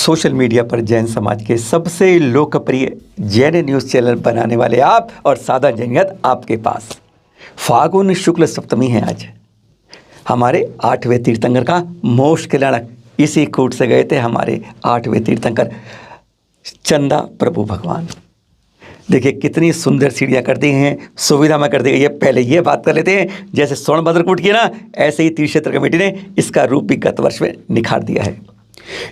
Social media पर जैन समाज के सबसे लोकप्रिय जैन न्यूज़ चैनल बनाने वाले आप और सादा जैनियत आपके पास। फागुन शुक्ल सप्तमी है आज। हमारे 8वें तीर्थंकर का मोक्ष कल्याणक इसी कूट से गए थे हमारे 8वें तीर्थंकर चंदा प्रभु भगवान। देखिए कितनी सुंदर सीढ़ियाँ कर दी हैं, सुविधा में कर दी गई है। पहले ये बात कर लेते हैं, जैसे सोनभद्र कूट किया ना, ऐसे ही तीर्थ क्षेत्र कमेटी ने इसका रूप भी गत वर्ष में निखार दिया है।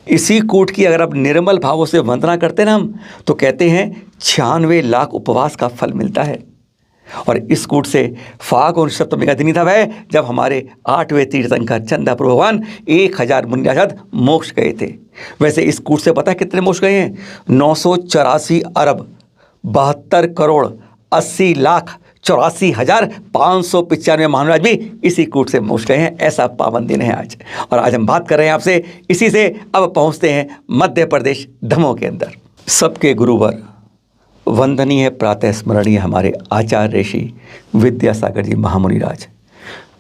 इसी कूट की अगर आप निर्मल भावों से वंदना करते ना हम, तो कहते हैं 96 लाख उपवास का फल मिलता है। और इस कूट से फागुन सप्तमी का दिन ही था वह जब हमारे 8वें तीर्थंकर चंदा प्रभु भगवान 1000 मुन्याजात मोक्ष गए थे। वैसे इस कूट से पता है कितने मोक्ष गए हैं? 984 अरब 72 करोड़ 80 लाख 84,595 महाराज भी इसी कूट से मोक्ष गए हैं। ऐसा पावन दिन है आज। और आज हम बात कर रहे हैं आपसे इसी से। अब पहुंचते हैं मध्य प्रदेश दमोह के अंदर। सबके गुरुवर वंदनीय प्रातः स्मरणीय हमारे आचार्य ऋषि विद्यासागर जी महामुनिराज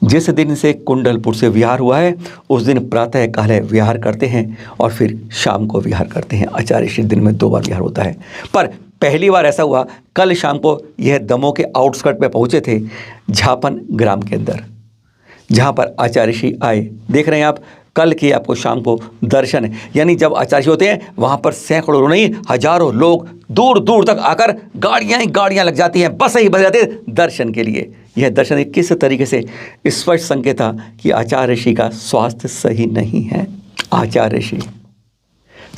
जिस दिन से कुंडलपुर से विहार हुआ है उस दिन प्रातः काल विहार करते हैं और फिर शाम को विहार करते हैं। आचार्य ऋषि दिन में 2 बार विहार होता है, पर पहली बार ऐसा हुआ कल शाम को यह दमोह के आउटस्कर्ट पे पहुंचे थे झापन ग्राम के अंदर, जहां पर आचार्य ऋषि आए। देख रहे हैं आप, कल के आपको शाम को दर्शन है। यानी जब आचार्य ऋषि होते हैं वहां पर सैकड़ों नहीं हजारों लोग दूर दूर तक आकर गाड़ियां ही गाड़ियां लग जाती हैं, बस ही बस जाते हैं दर्शन के लिए। यह दर्शन किस तरीके से स्पष्ट संकेत था कि आचार्य ऋषि का स्वास्थ्य सही नहीं है। आचार्य ऋषि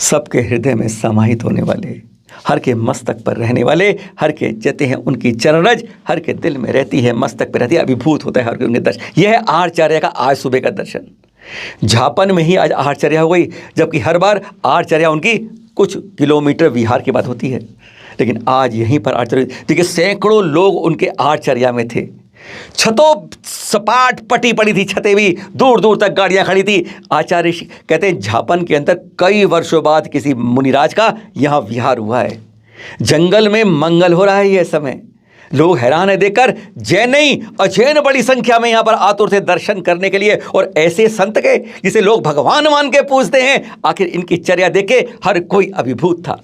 सबके हृदय में समाहित होने वाले, हर के मस्तक पर रहने वाले, हर के जते हैं उनकी चरणरज हर के दिल में रहती है, मस्तक पर रहती है, अभिभूत होता है हर के उनके दर्शन। यह है आचार्य का आज सुबह का दर्शन। झापन में ही आज आचार्य हो गई, जबकि हर बार आचार्य उनकी कुछ किलोमीटर विहार की बात होती है, लेकिन आज यहीं पर आचार्य। देखिए सैकड़ों लोग उनके आचार्य में थे। छतों सपाट पटी पड़ी थी, छतें भी दूर दूर तक गाड़ियां खड़ी थी। आचार्य कहते हैं झापन के अंदर कई वर्षों बाद किसी मुनिराज का यहां विहार हुआ है। जंगल में मंगल हो रहा है यह समय। लोग हैरान है देखकर, जैन नहीं अजैन बड़ी संख्या में यहां पर आतुर थे दर्शन करने के लिए। और ऐसे संत के जिसे लोग भगवान मान के पूजते हैं, आखिर इनकी चर्या देख के हर कोई अभिभूत था।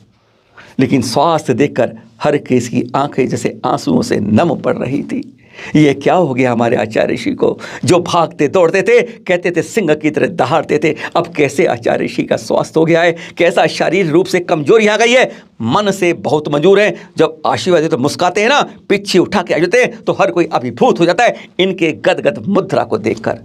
लेकिन स्वास्थ्य देखकर हर किसी की आंखें जैसे आंसुओं से नम पड़ रही थी। ये क्या हो गया हमारे आचार्य ऋषि को, जो भागते दौड़ते थे, कहते थे सिंह की तरह दहाड़ते थे। अब कैसे आचार्य ऋषि का स्वास्थ्य हो गया है, कैसा शारीरिक रूप से कमजोरी आ गई है, मन से बहुत मंजूर है। जब आशीर्वाद देते तो मुस्काते हैं ना, पीछे उठा के आ जाते हैं तो हर कोई अभिभूत हो जाता है इनके गदगद मुद्रा को देखकर।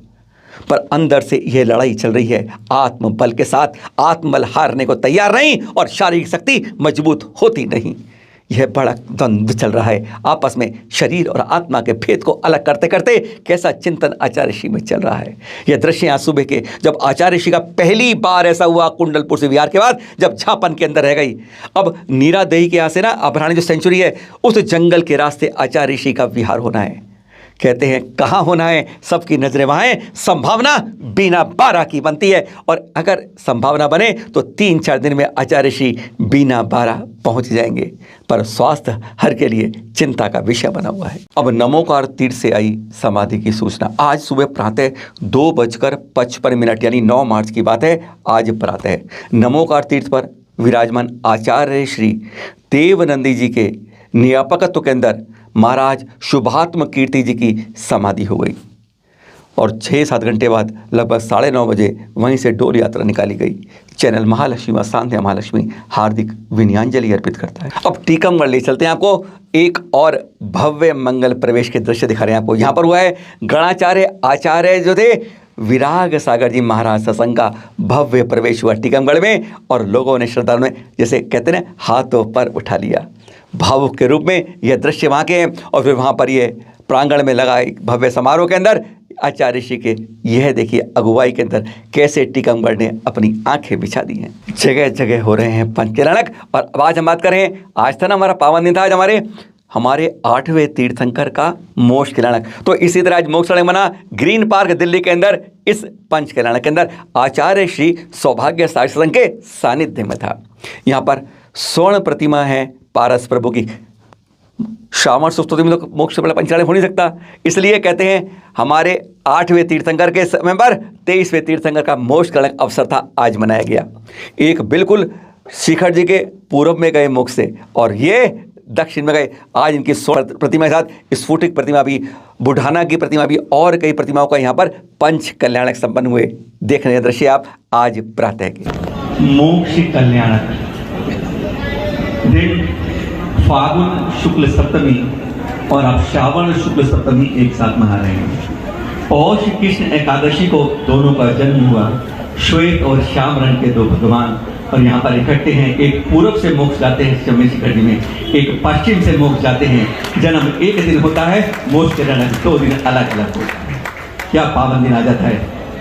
पर अंदर से यह लड़ाई चल रही है आत्मबल के साथ। आत्मबल हारने को तैयार नहीं और शारीरिक शक्ति मजबूत होती नहीं। यह बड़ा द्वंद्व चल रहा है आपस में। शरीर और आत्मा के भेद को अलग करते करते कैसा चिंतन आचार्य ऋषि में चल रहा है। यह दृश्य आज सुबह के, जब आचार्य ऋषि का पहली बार ऐसा हुआ कुंडलपुर से विहार के बाद, जब झापन के अंदर रह गई। अब नीरा देही के यहाँ से ना अभरानी जो सेंचुरी है, उस जंगल के रास्ते आचार्य ऋषि का विहार होना है। कहते हैं कहाँ होना है, सबकी नजरें वहाँ हैं। संभावना बीना बारा की बनती है, और अगर संभावना बने तो 3-4 दिन में आचार्य ऋषि बीना बारा पहुँच जाएंगे। पर स्वास्थ्य हर के लिए चिंता का विषय बना हुआ है। अब नमोकार तीर्थ से आई समाधि की सूचना। आज सुबह प्रातः 2:55 यानी 9 मार्च की बात है। आज प्रातः नमोकार तीर्थ पर विराजमान आचार्य श्री देवनंदी जी के नियापकत्व के अंदर महाराज शुभात्म कीर्ति जी की समाधि हो गई। और 6-7 घंटे बाद लगभग 9:30 बजे वहीं से डोल यात्रा निकाली गई। चैनल महालक्ष्मी व शांति महालक्ष्मी हार्दिक विनयांजलि अर्पित करता है। अब टीकमगढ़ ले चलते हैं आपको, एक और भव्य मंगल प्रवेश के दृश्य दिखा रहे हैं आपको। यहाँ पर हुआ है गणाचार्य आचार्य जो थे विराग सागर जी महाराज सत्संग का भव्य प्रवेश हुआ टीकमगढ़ में। और लोगों ने, श्रद्धालुओं ने, जैसे कहते हैं ना, हाथों पर उठा लिया। भावुक के रूप में यह दृश्य वहाँ के हैं। और फिर वहाँ पर ये प्रांगण में लगा एक भव्य समारोह के अंदर आचार्य ऋषि के, यह देखिए अगुवाई के अंदर कैसे टीकमगढ़ ने अपनी आंखें बिछा दी हैं। जगह जगह हो रहे हैं पंच कल्याणक। और आज हम बात करें, आज था ना हमारा पावन दिन था, आज हमारे 8वें तीर्थंकर का मोक्ष कल्याणक। तो इसी तरह आज मोक्ष कल्याणक बना ग्रीन पार्क दिल्ली के अंदर। इस पंच कल्याणक के अंदर आचार्य श्री सौभाग्य सागर सत्संग के सानिध्य में था। यहाँ पर स्वर्ण प्रतिमा है पारस प्रभु की। श्रावण शुक्ल में तो मोक्ष से बड़ा पंचायत हो नहीं सकता, इसलिए कहते हैं हमारे 8वें तीर्थंकर के समय पर 23वें तीर्थंकर का मोक्ष का अवसर था, आज मनाया गया। एक बिल्कुल शिखर जी के पूर्व में गए मोक्ष से और ये दक्षिण में गए। आज इनकी 16 प्रतिमा के साथ स्फुटिक प्रतिमा भी, बुढ़ाना की प्रतिमा भी और कई प्रतिमाओं का यहाँ पर पंच कल्याणक संपन्न हुए। देखने का दृश्य आप आज प्रातः के मोक्ष कल्याणक दिन फागुन शुक्ल सप्तमी और अब श्रावण शुक्ल सप्तमी एक साथ मना रहे हैं। पौष कृष्ण एकादशी को दोनों का जन्म हुआ। श्वेत और श्याम रंग के दो भगवान और यहाँ पर इकट्ठे हैं। एक पूर्व से मोक्ष जाते हैं शमी शिखर जी में, एक पश्चिम से मोक्ष जाते हैं। जन्म एक दिन होता है, मोक्ष के जन्म 2 दिन अलग अलग होता है। क्या पावन दिन आ जाता है।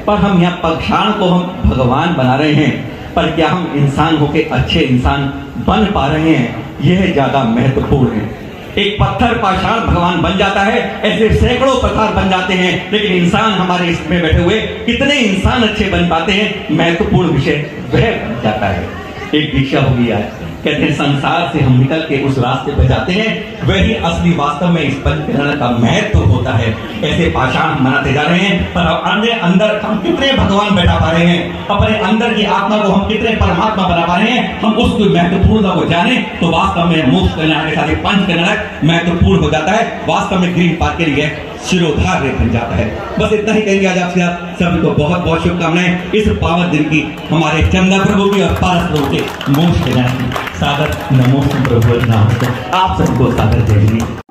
पर हम यहाँ पाषाण को हम भगवान बना रहे हैं, पर क्या हम इंसान होके अच्छे इंसान बन पा रहे हैं, यह ज्यादा महत्वपूर्ण है। एक पत्थर पाषाण भगवान बन जाता है, ऐसे सैकड़ों पत्थर बन जाते हैं, लेकिन इंसान हमारे इसमें बैठे हुए कितने इंसान अच्छे बन पाते हैं, महत्वपूर्ण विषय वह बन जाता है। एक दीक्षा होगी आज, कहते हैं संसार से हम निकल के उस रास्ते पर जाते हैं, वही असली वास्तव में इस पंचकरण का महत्व होता है। ऐसे पाषाण मनाते जा रहे हैं, पर अपने अंदर हम कितने भगवान बैठा पा रहे हैं, अपने अंदर की आत्मा को हम कितने परमात्मा बना पा रहे हैं, हम उसकी महत्वपूर्णता को जाने तो वास्तव में मोक्ष कल्याण के साथ पंच कल्याणक महत्वपूर्ण हो जाता है। वास्तव में ग्रीन पार्क के लिए शिरोधार्य बन जाता है। बस इतना ही कहेंगे आज आपसे। सभी को बहुत बहुत शुभकामनाएं इस पावन दिन की, हमारे चंदा प्रभु की और पारस प्रभु के मोक्ष कल्याण की। सादर नमो प्रभु नाम, आप सबको सादर जय।